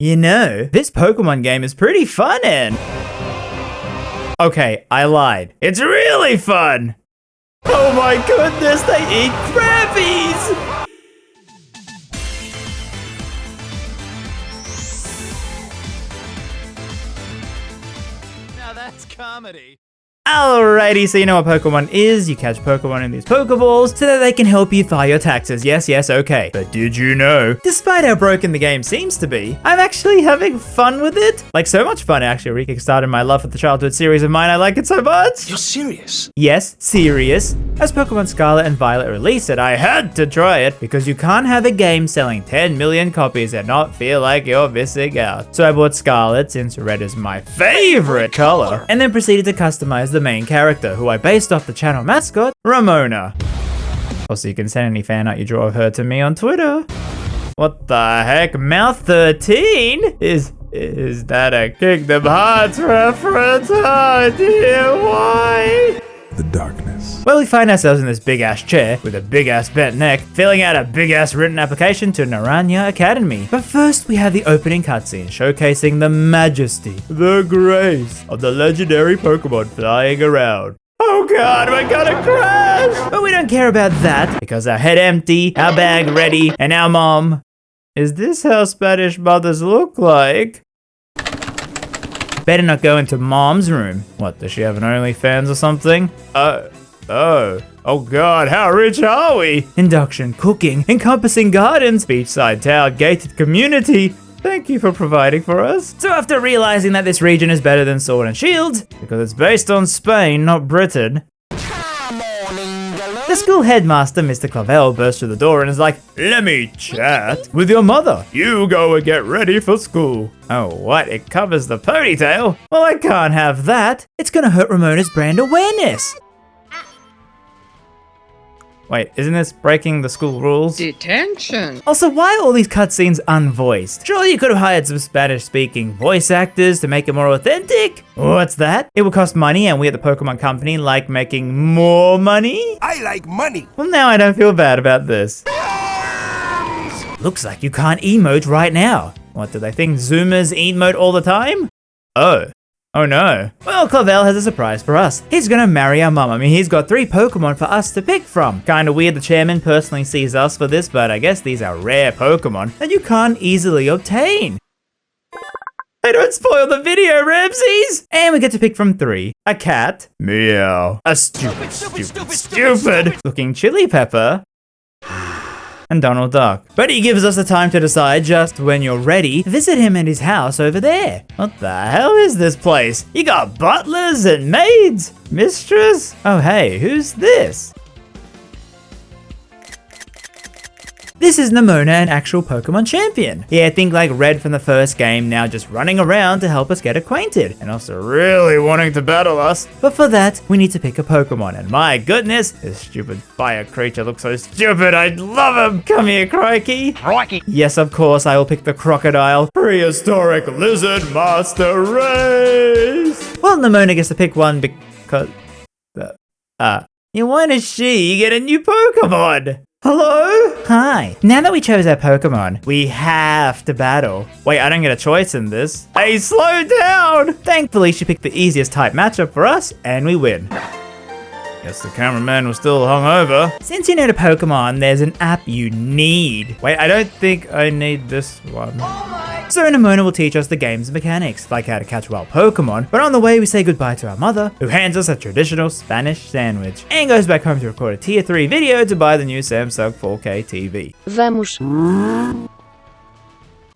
You know, this Pokemon game is pretty fun and... Okay, I lied. It's really fun! Oh my goodness, they eat crabbies! Now that's comedy. Alrighty, so you know what Pokemon is. You catch Pokemon in these Pokeballs so that they can help you file your taxes. Yes, okay. But did you know, despite how broken the game seems to be, I'm actually having fun with it? Like, so much fun, actually. Re-kickstarted my love for the childhood series of mine. I like it so much. You're serious? Yes, serious. As Pokemon Scarlet and Violet released it, I had to try it because you can't have a game selling 10 million copies and not feel like you're missing out. So I bought Scarlet since red is my favorite color, and then proceeded to customize the main character, who I based off the channel mascot, Ramona. Also, you can send any fan art you draw of her to me on Twitter. What the heck? Mouth 13? Is that a Kingdom Hearts reference? Oh dear, why? The darkness. Well, we find ourselves in this big-ass chair with a big-ass bent neck, filling out a big-ass written application to Naranja Academy. But first, we have the opening cutscene showcasing the majesty, the grace of the legendary Pokemon flying around. Oh god, we're gonna crash! But we don't care about that, because our head empty, our bag ready, and our mom... Is this how Spanish mothers look like? Better not go into mom's room. What, does she have an OnlyFans or something? Oh god, how rich are we? Induction, cooking, encompassing gardens, beachside town, gated community. Thank you for providing for us. So after realizing that this region is better than Sword and Shield, because it's based on Spain, not Britain, the school headmaster, Mr. Clavel, bursts through the door and is like, "Let me chat with your mother. You go and get ready for school." Oh, what? It covers the ponytail? Well, I can't have that. It's gonna hurt Ramona's brand awareness. Wait, isn't this breaking the school rules? Detention. Also, why are all these cutscenes unvoiced? Surely you could have hired some Spanish-speaking voice actors to make it more authentic? What's that? It will cost money and we at the Pokemon Company like making more money? I like money. Well, now I don't feel bad about this. Looks like you can't emote right now. What, do they think Zoomers emote all the time? Oh no. Well, Clavel has a surprise for us. He's gonna marry our mum. I mean, he's got 3 Pokemon for us to pick from. Kinda weird the chairman personally sees us for this, but I guess these are rare Pokemon that you can't easily obtain. Hey, don't spoil the video, RamZaes! And we get to pick from 3. A cat. Meow. A stupid looking chili pepper. And Donald Duck. But he gives us the time to decide. Just when you're ready, visit him at his house over there. What the hell is this place? You got butlers and maids? Mistress? Oh hey, who's this? This is Nemona, an actual Pokemon champion. Yeah, think like Red from the first game, now just running around to help us get acquainted, and also really wanting to battle us. But for that, we need to pick a Pokemon, and my goodness, this stupid fire creature looks so stupid, I love him! Come here, Crikey! Crikey! Yes, of course, I will pick the Crocodile. Prehistoric Lizard Master Race! Well, Nemona gets to pick one because... when is she get a new Pokemon? Hello? Hi. Now that we chose our Pokemon, we have to battle. Wait, I don't get a choice in this. Hey, slow down! Thankfully, she picked the easiest type matchup for us, and we win. Guess the cameraman was still hungover. Since you know the Pokemon, there's an app you need. Wait, I don't think I need this one. So Nemona will teach us the game's mechanics, like how to catch wild Pokemon, but on the way we say goodbye to our mother, who hands us a traditional Spanish sandwich, and goes back home to record a tier 3 video to buy the new Samsung 4K TV. Vamos.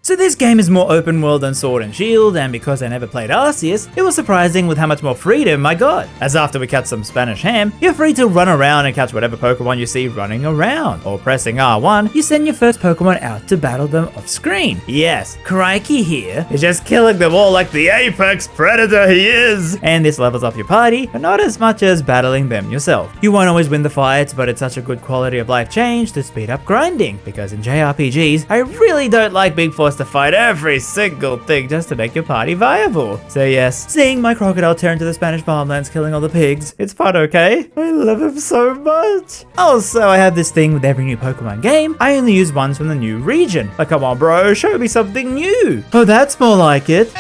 So this game is more open world than Sword and Shield, and because I never played Arceus, it was surprising with how much more freedom I got. As after we catch some Spanish ham, you're free to run around and catch whatever Pokemon you see running around. Or pressing R1, you send your first Pokemon out to battle them off screen. Yes, Crikey here is just killing them all like the apex predator he is. And this levels up your party, but not as much as battling them yourself. You won't always win the fights, but it's such a good quality of life change to speed up grinding, because in JRPGs, I really don't like big force us to fight every single thing just to make your party viable. So yes, seeing my crocodile turn to the Spanish farmlands killing all the pigs, it's fun, okay? I love him so much. Also, I have this thing with every new Pokemon game. I only use ones from the new region. Like, come on, bro, show me something new. Oh, that's more like it.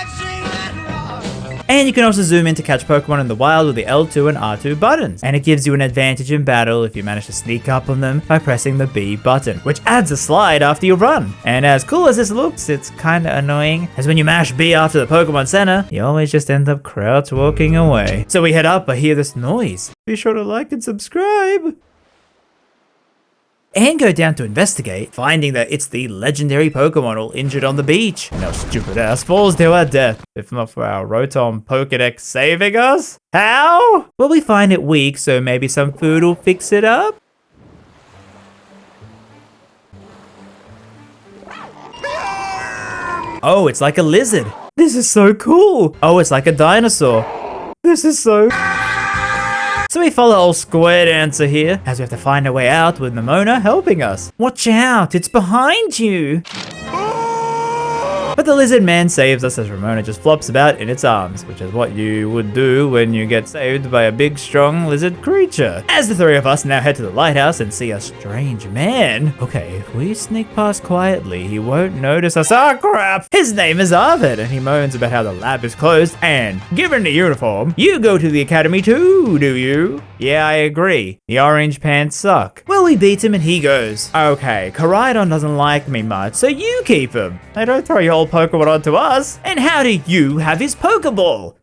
And you can also zoom in to catch Pokemon in the wild with the L2 and R2 buttons. And it gives you an advantage in battle if you manage to sneak up on them by pressing the B button, which adds a slide after you run. And as cool as this looks, it's kinda annoying, as when you mash B after the Pokemon Center, you always just end up crouch walking away. So we head up, I hear this noise. Be sure to like and subscribe. And go down to investigate, finding that it's the legendary Pokemon all injured on the beach. And our stupid ass falls to our death, if not for our Rotom Pokedex saving us. How? Well, we find it weak, so maybe some food will fix it up? Oh, it's like a lizard. This is so cool. Oh, it's like a dinosaur. This is so... So we follow old Square Dancer here, as we have to find our way out with Nemona helping us. Watch out, it's behind you! But the lizard man saves us as Ramona just flops about in its arms, which is what you would do when you get saved by a big, strong lizard creature. As the three of us now head to the lighthouse and see a strange man. Okay, if we sneak past quietly, he won't notice us. Ah, crap! His name is Arvid, and he moans about how the lab is closed, and given the uniform, you go to the academy too, do you? Yeah, I agree. The orange pants suck. Well, we beat him and he goes, okay, Koraidon doesn't like me much, so you keep him. They don't throw your old Pokemon onto us. And how do you have his Pokeball?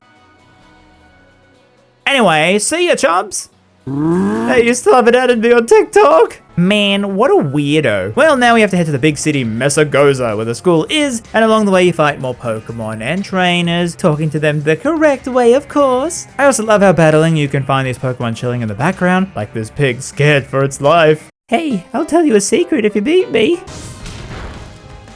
Anyway, see ya, chumps. Hey, you still haven't added me on TikTok? Man, what a weirdo. Well, now we have to head to the big city Messagoza, where the school is, and along the way you fight more Pokemon and trainers, talking to them the correct way, of course. I also love how battling you can find these Pokemon chilling in the background, like this pig scared for its life. Hey, I'll tell you a secret if you beat me.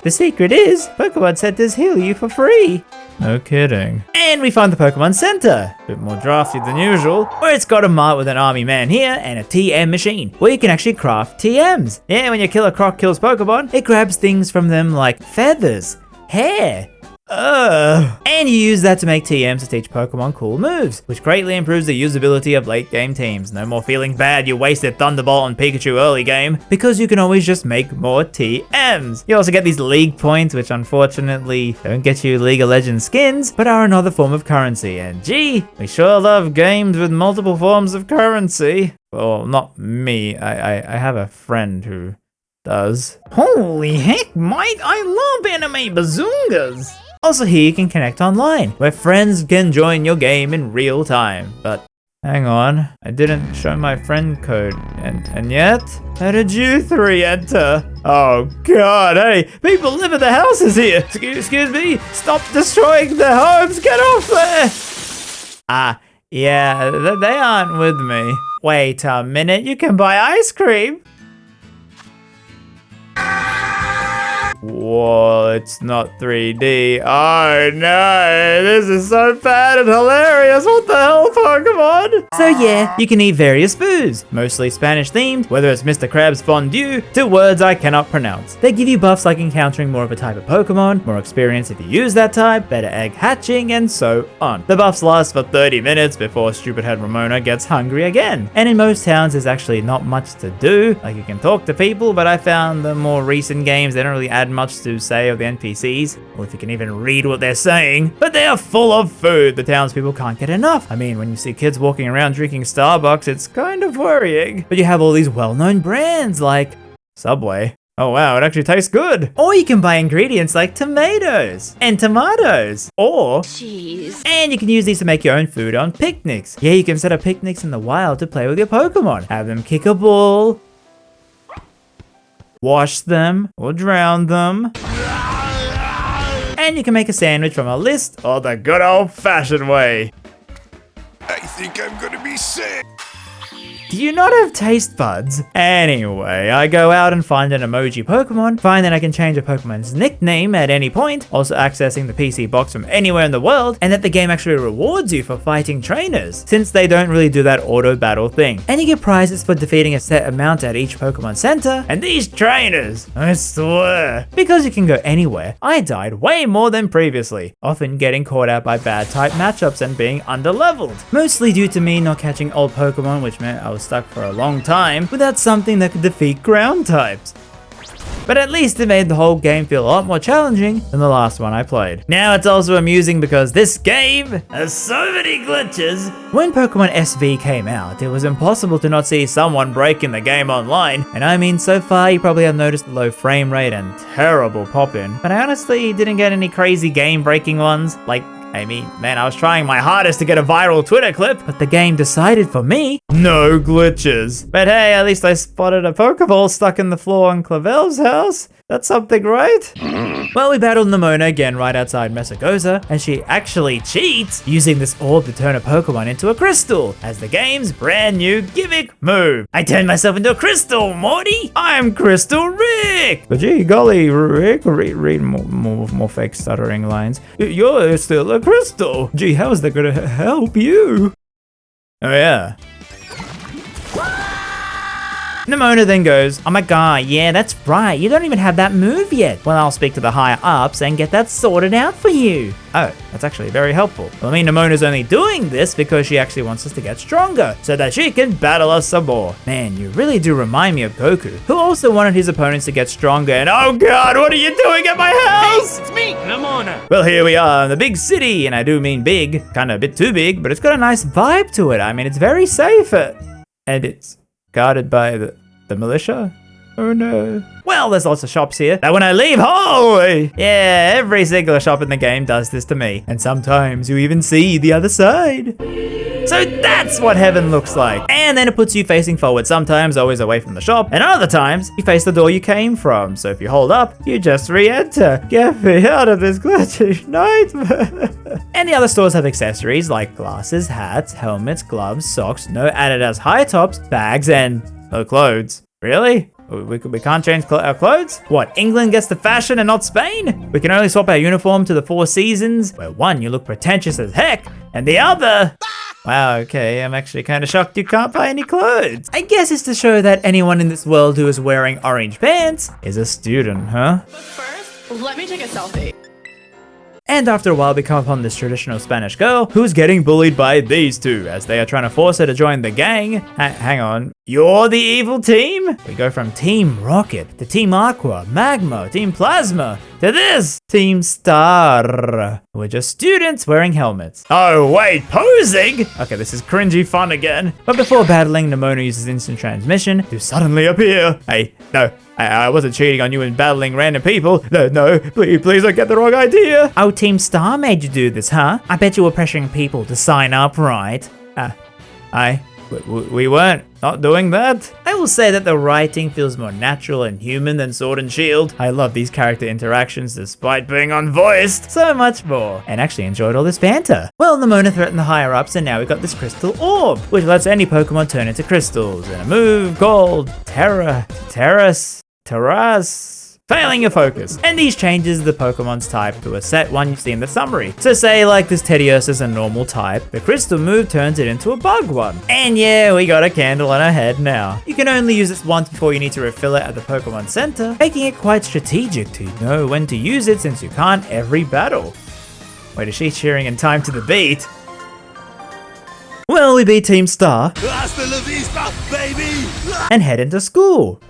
The secret is, Pokemon Centers heal you for free. No kidding. And we find the Pokemon Center. A bit more drafty than usual, where it's got a mart with an army man here and a TM machine, where you can actually craft TMs. Yeah, when your killer croc kills Pokemon, it grabs things from them like feathers, hair, and you use that to make TMs to teach Pokemon cool moves, which greatly improves the usability of late game teams. No more feeling bad you wasted Thunderbolt on Pikachu early game, because you can always just make more TMs. You also get these league points, which unfortunately don't get you League of Legends skins, but are another form of currency. And gee, we sure love games with multiple forms of currency. Well, not me. I have a friend who does. Holy heck, Mike, I love anime bazungas! Also here you can connect online, where friends can join your game in real time. But hang on, I didn't show my friend code, and yet, how did you three enter? Oh god, hey, people live in the houses here. Excuse me, stop destroying their homes, get off there! Ah, yeah, they aren't with me. Wait a minute, you can buy ice cream. Whoa, it's not 3D. Oh no, this is so bad and hilarious. What the hell, Pokemon? So yeah, you can eat various foods, mostly Spanish themed, whether it's Mr. Krabs fondue to words I cannot pronounce. They give you buffs like encountering more of a type of Pokemon, more experience if you use that type, better egg hatching, and so on. The buffs last for 30 minutes before Stupid Head Ramona gets hungry again. And in most towns, there's actually not much to do. Like, you can talk to people, but I found the more recent games, they don't really add much to say of the NPCs, or if you can even read what they're saying, but they are full of food. The townspeople can't get enough. I mean, when you see kids walking around drinking Starbucks, it's kind of worrying. But you have all these well-known brands like Subway. Oh wow, it actually tastes good. Or you can buy ingredients like tomatoes and tomatoes, or cheese. And you can use these to make your own food on picnics. Yeah, you can set up picnics in the wild to play with your Pokemon. Have them kick a ball, wash them, or drown them. And you can make a sandwich from a list, or the good old-fashioned way. I think I'm gonna be sick. Do you not have taste buds? Anyway, I go out and find an emoji Pokemon, find that I can change a Pokemon's nickname at any point, also accessing the PC box from anywhere in the world, and that the game actually rewards you for fighting trainers, since they don't really do that auto battle thing. And you get prizes for defeating a set amount at each Pokemon Center, and these trainers, I swear. Because you can go anywhere, I died way more than previously, often getting caught out by bad type matchups and being underleveled. Mostly due to me not catching old Pokemon, which meant I was stuck for a long time without something that could defeat ground types. But at least it made the whole game feel a lot more challenging than the last one I played. Now it's also amusing because this game has so many glitches. When Pokemon SV came out, it was impossible to not see someone breaking the game online. And I mean, so far you probably have noticed the low frame rate and terrible pop-in. But I honestly didn't get any crazy game-breaking ones. Like, I mean, man, I was trying my hardest to get a viral Twitter clip, but the game decided for me, no glitches. But hey, at least I spotted a Pokeball stuck in the floor in Clavel's house. That's something, right? Well, we battled Nemona again right outside Mesagoza, and she actually cheats using this orb to turn a Pokemon into a crystal as the game's brand new gimmick move. I turned myself into a crystal, Morty! I'm Crystal Rick! But gee golly, Rick, read more fake stuttering lines. You're still a crystal. Gee, how is that gonna help you? Oh yeah. Nemona then goes, oh my god, yeah, that's right, you don't even have that move yet. Well, I'll speak to the higher ups and get that sorted out for you. Oh, that's actually very helpful. Well, I mean, Nemona's only doing this because she actually wants us to get stronger so that she can battle us some more. Man, you really do remind me of Goku, who also wanted his opponents to get stronger, and oh god, what are you doing at my house? Hey, it's me, Nemona. Well, here we are in the big city, and I do mean big, kind of a bit too big, but it's got a nice vibe to it. I mean, it's very safe, and it's guarded by the militia? Oh no. Well, there's lots of shops here that when I leave, holy! Yeah, every single shop in the game does this to me. And sometimes you even see the other side. So that's what heaven looks like. And then it puts you facing forward, sometimes always away from the shop, and other times you face the door you came from. So if you hold up, you just re-enter. Get me out of this glitchy nightmare. And the other stores have accessories like glasses, hats, helmets, gloves, socks, no Adidas high tops, bags, and no clothes. Really? We can't change our clothes? What, England gets the fashion and not Spain? We can only swap our uniform to the Four Seasons, where one, you look pretentious as heck, and the other... Wow, okay, I'm actually kind of shocked you can't buy any clothes. I guess it's to show that anyone in this world who is wearing orange pants is a student, huh? But first, let me take a selfie. And after a while, we come upon this traditional Spanish girl who's getting bullied by these two as they are trying to force her to join the gang. Hang on, you're the evil team? We go from Team Rocket to Team Aqua, Magma, Team Plasma, to this, Team Star. We're just students wearing helmets. Oh wait, posing? Okay, this is cringy fun again. But before battling, Nemona uses instant transmission to suddenly appear. Hey, no. I wasn't cheating on you and battling random people. No, please don't get the wrong idea. Oh, Team Star made you do this, huh? I bet you were pressuring people to sign up, right? We weren't not doing that. I will say that the writing feels more natural and human than Sword and Shield. I love these character interactions despite being unvoiced so much more, and actually enjoyed all this banter. Well, Nemona threatened the higher ups, and now we got this crystal orb, which lets any Pokemon turn into crystals, and a move called Terras, failing your focus. And these changes the Pokemon's type to a set one you see in the summary. So say like this Tedious is a normal type, the crystal move turns it into a bug one. And yeah, we got a candle on our head now. You can only use this once before you need to refill it at the Pokemon Center, making it quite strategic to know when to use it since you can't every battle. Wait, is she cheering in time to the beat? Well, we beat Team Star Hasta la vista, baby! and head into school.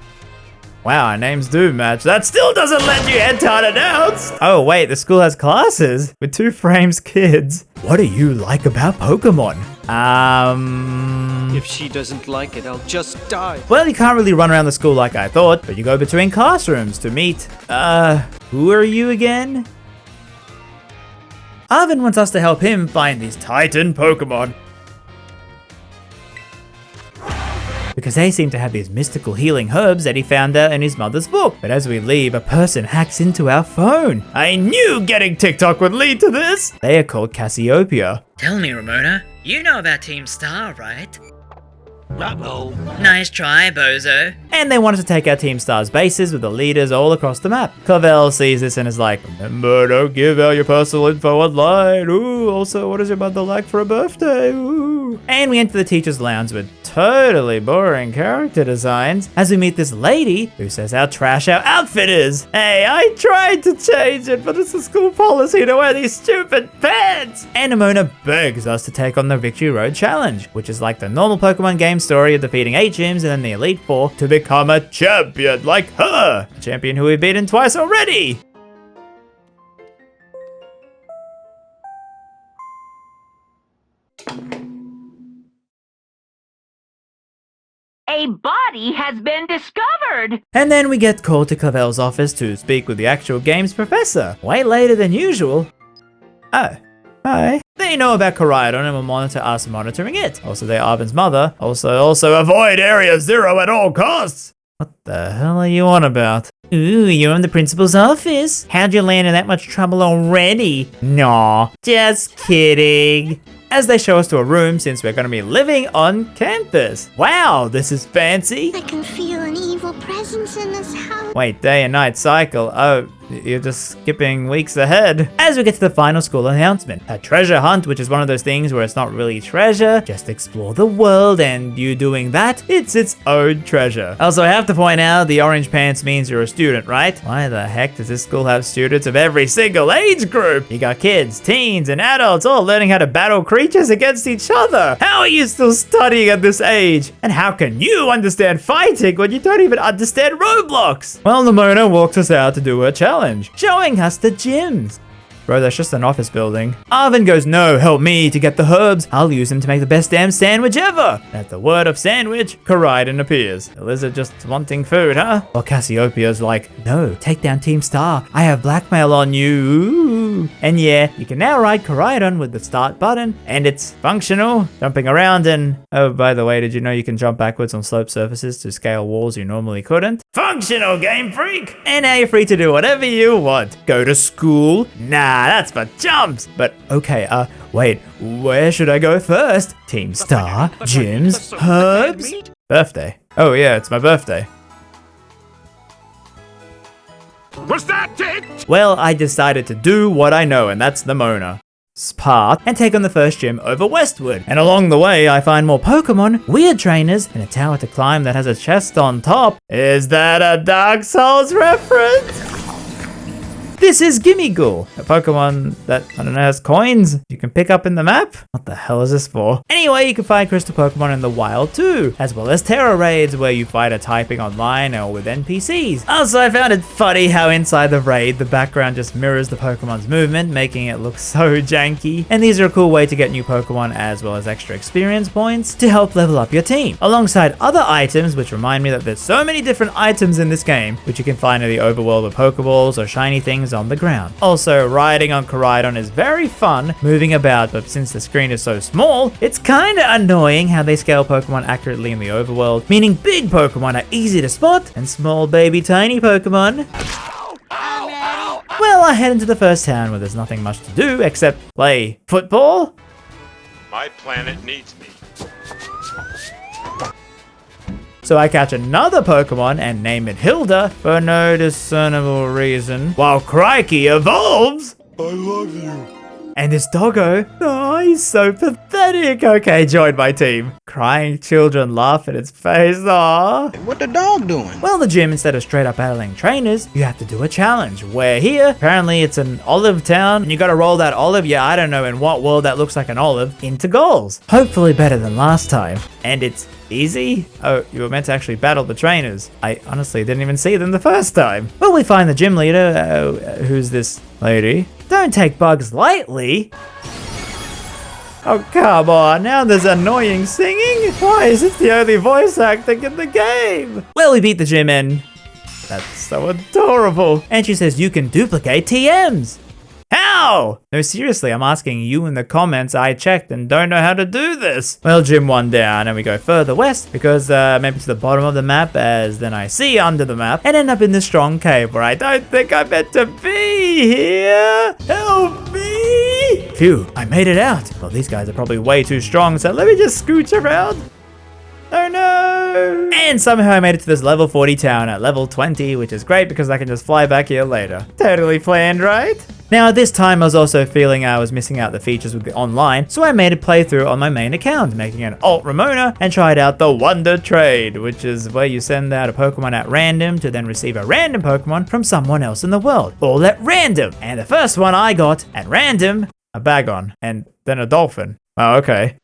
Wow, our names do match. That still doesn't let you enter unannounced. Oh wait, the school has classes with 2 frames kids. What do you like about Pokemon? If she doesn't like it, I'll just die. Well, you can't really run around the school like I thought, but you go between classrooms to meet, who are you again? Arvin wants us to help him find these Titan Pokemon, because they seem to have these mystical healing herbs that he found out in his mother's book. But as we leave, a person hacks into our phone. I knew getting TikTok would lead to this. They are called Cassiopeia. Tell me, Ramona, you know about Team Star, right? Uh-oh. Nice try, bozo. And they wanted to take out Team Star's bases with the leaders all across the map. Clavel sees this and is like, remember, don't give out your personal info online. Ooh, also, what is your mother like for a birthday? Ooh. And we enter the teacher's lounge with totally boring character designs as we meet this lady who says how trash our outfit is. Hey, I tried to change it, but it's a school policy to wear these stupid pants. And Nimona begs us to take on the Victory Road Challenge, which is like the normal Pokemon game story of defeating 8 gyms and then the Elite Four to become a champion like her. A champion who we've beaten twice already. A body has been discovered! And then we get called to Clavel's office to speak with the actual games professor. Way later than usual. Oh, hi. They know about Koraidon and will monitor us monitoring it. Also, they're Arvin's mother. Also avoid Area 0 at all costs. What the hell are you on about? Ooh, you're in the principal's office. How'd you land in that much trouble already? Nah, just kidding. As they show us to a room since we're going to be living on campus. Wow, this is fancy. I can feel an evil presence in this house. Wait, day and night cycle. Oh, you're just skipping weeks ahead. As we get to the final school announcement, a treasure hunt, which is one of those things where it's not really treasure, just explore the world, and you doing that, it's its own treasure. Also, I have to point out, the orange pants means you're a student, right? Why the heck does this school have students of every single age group? You got kids, teens, and adults all learning how to battle creatures against each other. How are you still studying at this age? And how can you understand fighting when you don't even understand Roblox? Well, Nimona walks us out to do her challenge, showing us the gyms. Bro, that's just an office building. Arvin goes, no, help me to get the herbs. I'll use them to make the best damn sandwich ever. At the word of sandwich, Koraidon appears. The lizard just wanting food, huh? While Cassiopeia's like, no, take down Team Star. I have blackmail on you. Ooh. And yeah, you can now ride Koraidon with the start button, and it's functional, jumping around and... Oh, by the way, did you know you can jump backwards on sloped surfaces to scale walls you normally couldn't? Functional, Game Freak! And now you're free to do whatever you want. Go to school? Nah. That's for jumps. But okay, wait, where should I go first? Team Star, gyms, herbs? Birthday. Oh yeah, it's my birthday. Was that it? Well, I decided to do what I know, and that's Nimona. Path and take on the first gym over westward. And along the way, I find more Pokemon, weird trainers, and a tower to climb that has a chest on top. Is that a Dark Souls reference? This is Gimmighoul, a Pokemon that, I don't know, has coins you can pick up in the map? What the hell is this for? Anyway, you can find crystal Pokemon in the wild too, as well as Terra Raids where you fight a typing online or with NPCs. Also, I found it funny how inside the raid, the background just mirrors the Pokemon's movement, making it look so janky. And these are a cool way to get new Pokemon as well as extra experience points to help level up your team. Alongside other items, which remind me that there's so many different items in this game, which you can find in the overworld with Pokeballs or shiny things on the ground. Also, riding on Koraidon is very fun, moving about, but since the screen is so small, it's kinda annoying how they scale Pokemon accurately in the overworld, meaning big Pokemon are easy to spot, and small baby tiny Pokemon... Well, I head into the first town where there's nothing much to do except play football? My planet needs me. So I catch another Pokemon and name it Hilda for no discernible reason, while Crikey evolves! I love you. And this doggo, oh, he's so pathetic. Okay, join my team. Crying children laugh in its face, aww. What the dog doing? Well, the gym, instead of straight up battling trainers, you have to do a challenge. Where here, apparently it's an olive town, and you gotta roll that olive, yeah, I don't know in what world that looks like an olive, into goals. Hopefully better than last time. And it's easy? Oh, you were meant to actually battle the trainers. I honestly didn't even see them the first time. Well, we find the gym leader, who's this lady. Don't take bugs lightly. Oh, come on, now there's annoying singing? Why is it the only voice acting in the game? Well, we beat the gym and... That's so adorable. And she says you can duplicate TMs. How? No, seriously, I'm asking you in the comments. I checked and don't know how to do this. Well, gym 1 down, and we go further west because maybe to the bottom of the map, as then I see under the map, and end up in this strong cave where I don't think I'm meant to be here. Help me! Phew, I made it out. Well, these guys are probably way too strong, so let me just scooch around. Oh no! And somehow I made it to this level 40 town at level 20, which is great because I can just fly back here later. Totally planned, right? Now at this time I was also feeling I was missing out the features with the online, so I made a playthrough on my main account, making an alt Ramona, and tried out the Wonder Trade, which is where you send out a Pokemon at random to then receive a random Pokemon from someone else in the world, all at random. And the first one I got at random, a Bagon, and then a Dolphin. Oh, okay.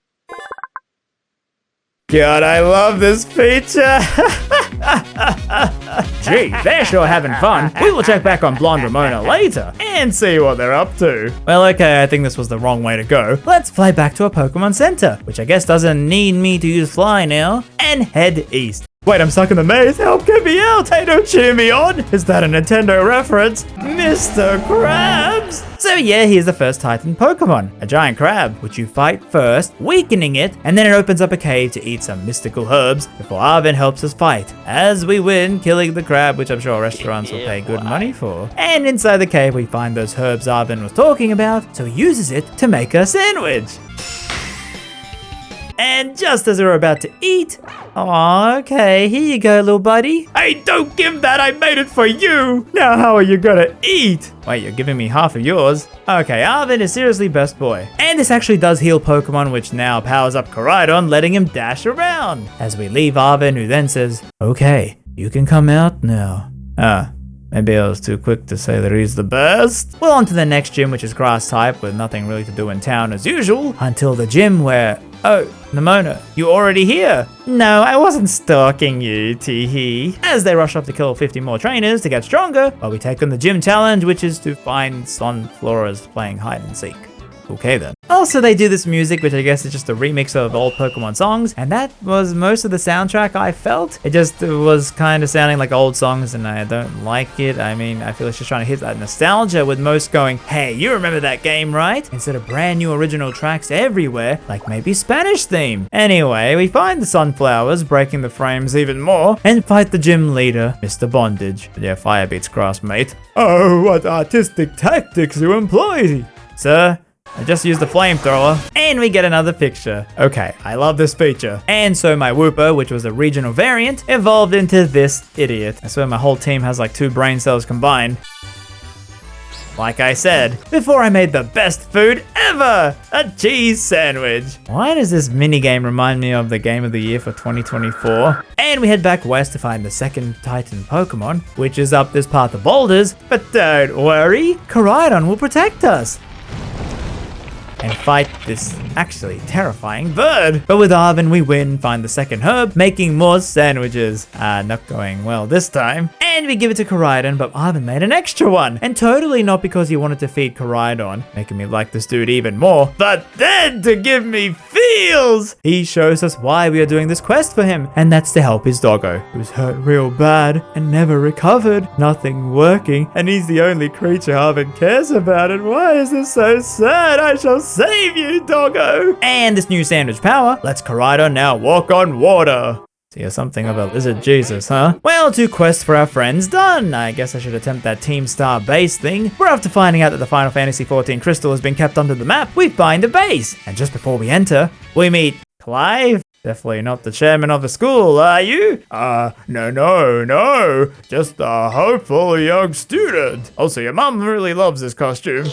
God, I love this feature! Gee, they're sure having fun. We will check back on Blonde Ramona later and see what they're up to. Well, okay, I think this was the wrong way to go. Let's fly back to a Pokemon Center, which I guess doesn't need me to use fly now, and head east. Wait, I'm stuck in the maze. Help, get me out. Hey, don't cheer me on. Is that a Nintendo reference? Mr. Krabs. So yeah, here's the first Titan Pokemon, a giant crab, which you fight first, weakening it, and then it opens up a cave to eat some mystical herbs before Arvin helps us fight. As we win, killing the crab, which I'm sure restaurants will pay good money for. And inside the cave, we find those herbs Arvin was talking about, so he uses it to make a sandwich. And just as we're about to eat, oh, okay, here you go, little buddy. Hey, don't give that, I made it for you. Now how are you gonna eat? Wait, you're giving me half of yours? Okay, Arvin is seriously best boy. And this actually does heal Pokemon, which now powers up Koraidon, letting him dash around. As we leave Arvin, who then says, okay, you can come out now. Maybe I was too quick to say that he's the best. Well, on to the next gym, which is grass type, with nothing really to do in town as usual, until the gym where... Oh, Nimona, you already here? No, I wasn't stalking you, teehee. As they rush off to kill 50 more trainers to get stronger, while we take on the gym challenge, which is to find Sunfloras playing hide and seek. Okay then. Also, they do this music, which I guess is just a remix of old Pokemon songs, and that was most of the soundtrack I felt. It just was kind of sounding like old songs, and I don't like it. I mean, I feel it's just trying to hit that nostalgia, with most going, hey, you remember that game, right? Instead of brand new original tracks everywhere, like maybe Spanish theme. Anyway, we find the sunflowers, breaking the frames even more, and fight the gym leader, Mr. Bondage. But yeah, fire beats grass, mate. Oh, what artistic tactics you employ! Sir, I just used the flamethrower, and we get another picture. Okay, I love this feature. And so my Wooper, which was a regional variant, evolved into this idiot. I swear my whole team has like 2 brain cells combined. Like I said, before I made the best food ever, a cheese sandwich. Why does this minigame remind me of the game of the year for 2024? And we head back west to find the second Titan Pokemon, which is up this path of boulders. But don't worry, Koraidon will protect us and fight this actually terrifying bird. But with Arvin, we win, find the second herb, making more sandwiches. Not going well this time. And we give it to Koraidon, but Arvin made an extra one. And totally not because he wanted to feed Koraidon, making me like this dude even more, but then to give me feels. He shows us why we are doing this quest for him, and that's to help his doggo, who's hurt real bad and never recovered. Nothing working, and he's the only creature Arvin cares about. And why is this so sad? I shall save you, doggo! And this new sandwich power lets Koraidon now walk on water. So you're something of a lizard Jesus, huh? Well, 2 quests for our friends done. I guess I should attempt that Team Star base thing. We're after finding out that the Final Fantasy XIV crystal has been kept under the map. We find a base. And just before we enter, we meet Clive. Definitely not the chairman of the school, are you? No. Just a hopeful young student. Also, your mum really loves this costume.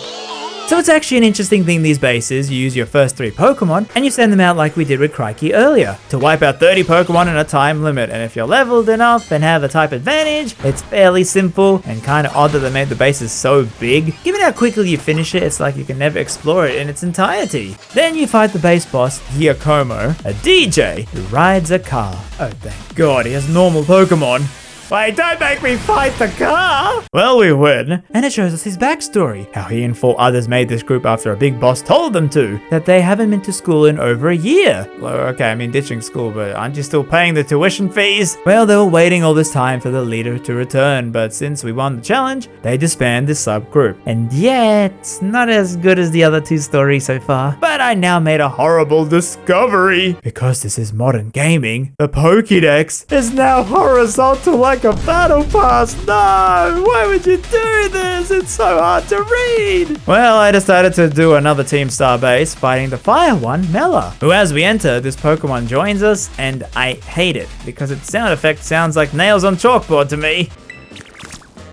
So it's actually an interesting thing, these bases. You use your first 3 Pokemon and you send them out like we did with Crikey earlier to wipe out 30 Pokemon in a time limit. And if you're leveled enough and have a type advantage, it's fairly simple and kind of odd that they made the bases so big. Given how quickly you finish it, it's like you can never explore it in its entirety. Then you fight the base boss, Giacomo, a DJ who rides a car. Oh, thank God, he has normal Pokemon. Wait, don't make me fight the car! Well, we win. And it shows us his backstory. How he and 4 others made this group after a big boss told them to. That they haven't been to school in over a year. Well, okay, I mean ditching school, but aren't you still paying the tuition fees? Well, they were waiting all this time for the leader to return, but since we won the challenge, they disband this subgroup. And yeah, it's not as good as the other 2 stories so far. But I now made a horrible discovery. Because this is modern gaming, the Pokédex is now horizontal like like a battle pass. No, why would you do this? It's so hard to read. Well, I decided to do another Team Star base fighting the fire one, Mela, who as we enter, this Pokemon joins us, and I hate it because its sound effect sounds like nails on chalkboard to me.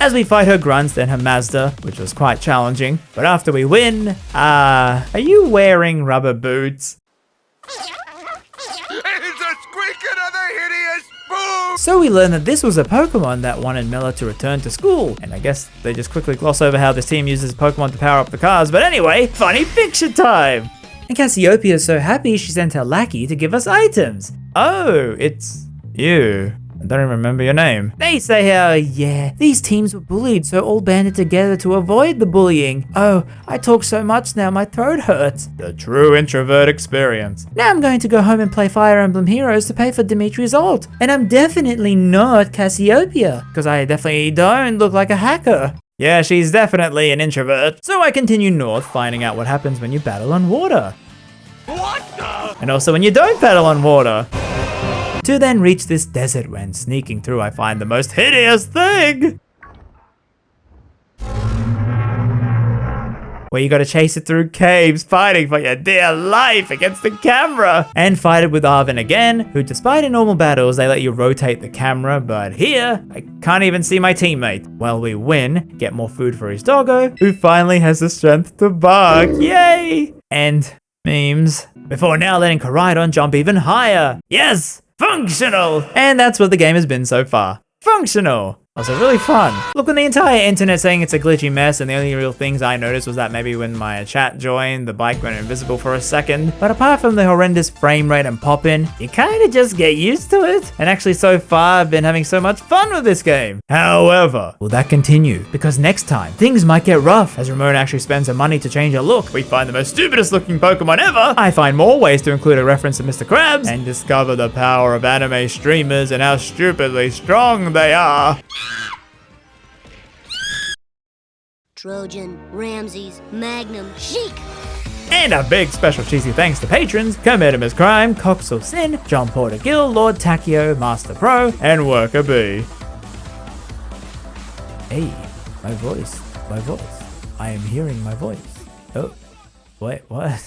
As we fight her grunts, then her Mazda, which was quite challenging. But after we win, are you wearing rubber boots? It's a squeaking of the hideous boom! So we learned that this was a Pokemon that wanted Mela to return to school. And I guess they just quickly gloss over how this team uses Pokemon to power up the cars. But anyway, funny picture time! And Cassiopeia is so happy she sent her lackey to give us items. Oh, it's you. I don't even remember your name. They say how, yeah, these teams were bullied, so all banded together to avoid the bullying. Oh, I talk so much now my throat hurts. The true introvert experience. Now I'm going to go home and play Fire Emblem Heroes to pay for Dimitri's ult. And I'm definitely not Cassiopeia, because I definitely don't look like a hacker. Yeah, she's definitely an introvert. So I continue north, finding out what happens when you battle on water. What the? And also when you don't battle on water. To then reach this desert when sneaking through I find the most hideous thing! Where you gotta chase it through caves, fighting for your dear life against the camera! And fight it with Arvin again, who despite in normal battles they let you rotate the camera, but here, I can't even see my teammate. Well, we win, get more food for his doggo, who finally has the strength to bark, yay! And memes. Before now letting Koraidon jump even higher. Yes! Functional! And that's what the game has been so far. Functional! Also really fun. Look, on the entire internet saying it's a glitchy mess, and the only real things I noticed was that maybe when my chat joined, the bike went invisible for a second. But apart from the horrendous frame rate and pop-in, you kinda just get used to it. And actually so far, I've been having so much fun with this game. However, will that continue? Because next time, things might get rough, as Ramona actually spends her money to change her look. We find the most stupidest looking Pokemon ever. I find more ways to include a reference to Mr. Krabs, and discover the power of anime streamers and how stupidly strong they are. Trojan, RamZaes, Magnum, Chic. And a big special cheesy thanks to patrons, Comedimus Crime, Coxel Sin, John Porter Gill, Lord Takio, Master Pro, and Worker B. Hey, my voice. I am hearing my voice. Oh, wait, what?